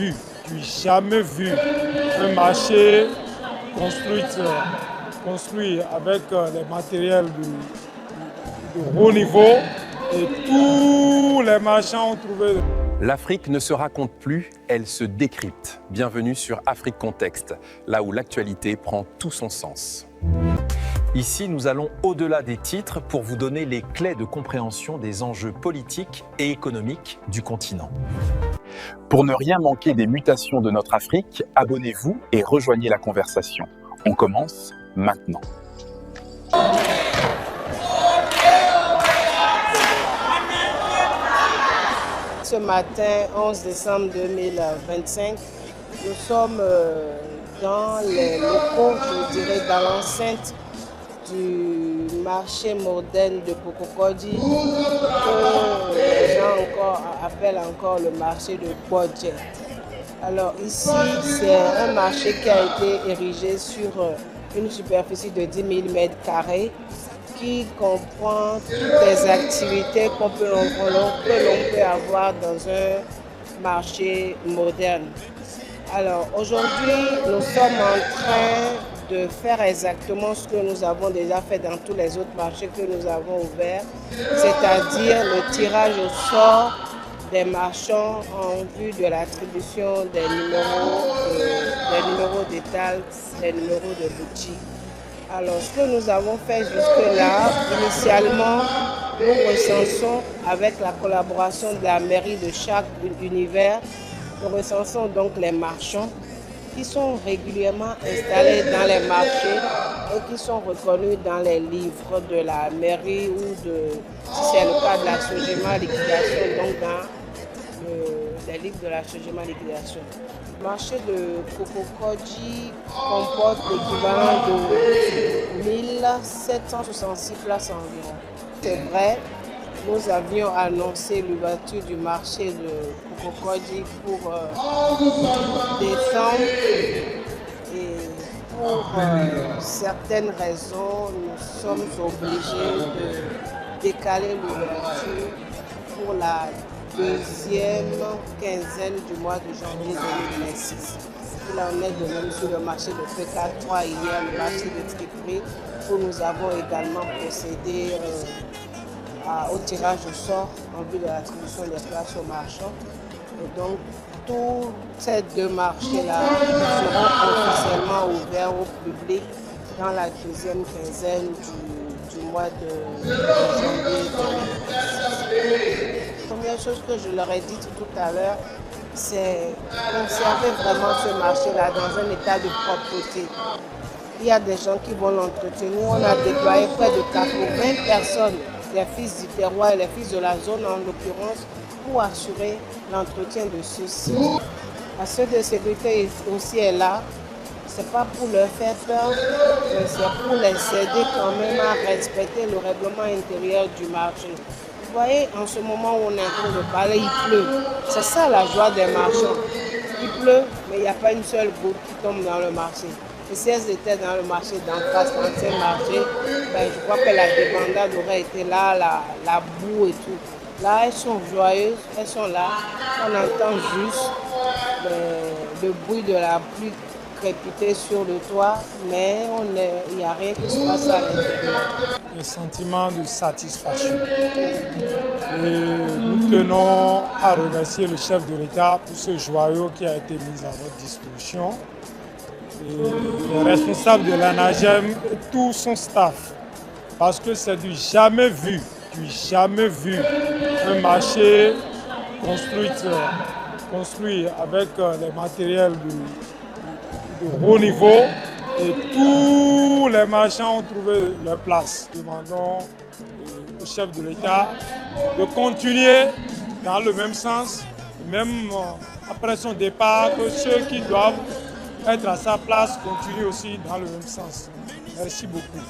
Du jamais vu un marché construit avec les matériels de haut niveau et tous les marchands ont trouvé. L'Afrique ne se raconte plus, elle se décrypte. Bienvenue sur Afrique Contexte, là où l'actualité prend tout son sens. Ici, nous allons au-delà des titres pour vous donner les clés de compréhension des enjeux politiques et économiques du continent. Pour ne rien manquer des mutations de notre Afrique, abonnez-vous et rejoignez la conversation. On commence maintenant. Ce matin, 11 décembre 2025, nous sommes dans les locaux, je dirais dans l'enceinte du marché moderne de Kokokodji, que les gens appellent encore le marché de Bodje. Alors ici, c'est un marché qui a été érigé sur une superficie de 10 000 m², qui comprend toutes les activités que l'on peut avoir dans un marché moderne. Alors aujourd'hui, nous sommes en train de faire exactement ce que nous avons déjà fait dans tous les autres marchés que nous avons ouverts, c'est-à-dire le tirage au sort des marchands en vue de l'attribution des numéros d'étal, des numéros de boutique. Alors, ce que nous avons fait jusque-là, initialement, nous recensons avec la collaboration de la mairie de chaque univers, nous recensons donc les marchands qui sont régulièrement installés dans les marchés et qui sont reconnus dans les livres de la mairie ou si c'est le cas de la Sogema Liquidation, donc dans les livres de la Sogema Liquidation. Le marché de Kokokodji comporte l'équivalent de 1766 places environ. C'est vrai, nous avions annoncé l'ouverture du marché de Kokokodji pour décembre et pour certaines raisons, nous sommes obligés de décaler l'ouverture pour la deuxième quinzaine du mois de janvier 2026. Là, on est de même sur le marché de PK3, il y a le marché de Tripri, où nous avons également procédé au tirage au sort en vue de l'attribution des places aux marchands. Et donc, tous ces deux marchés-là seront officiellement ouverts au public dans la deuxième quinzaine du mois de janvier 2026. La première chose que je leur ai dit tout à l'heure, c'est conserver vraiment ce marché-là dans un état de propreté. Il y a des gens qui vont l'entretenir. On a déployé près de 80 personnes, les fils du terroir et les fils de la zone en l'occurrence, pour assurer l'entretien de ceux-ci. La ceux de sécurité aussi est là. Ce n'est pas pour leur faire peur, mais c'est pour les aider quand même à respecter le règlement intérieur du marché. Vous voyez, en ce moment où on est en train de parler, il pleut. C'est ça la joie des marchands. Il pleut, mais il n'y a pas une seule goutte qui tombe dans le marché. Et si elles étaient dans le marché d'en face, l'ancien marché, je crois que la débandade aurait été là, la boue et tout. Là, elles sont joyeuses, elles sont là. On entend juste le bruit de la pluie crépiter sur le toit, mais il n'y a rien qui se passe à l'intérieur. Le sentiment de satisfaction. Et nous tenons à remercier le chef de l'État pour ce joyau qui a été mis à votre disposition. Et les responsables de l'ANAGEM et tout son staff, parce que c'est du jamais vu un marché construit avec les matériels de haut niveau et tous les marchands ont trouvé leur place. Demandons au chef de l'État de continuer dans le même sens, même après son départ, que ceux qui doivent être à sa place continuent aussi dans le même sens. Merci beaucoup.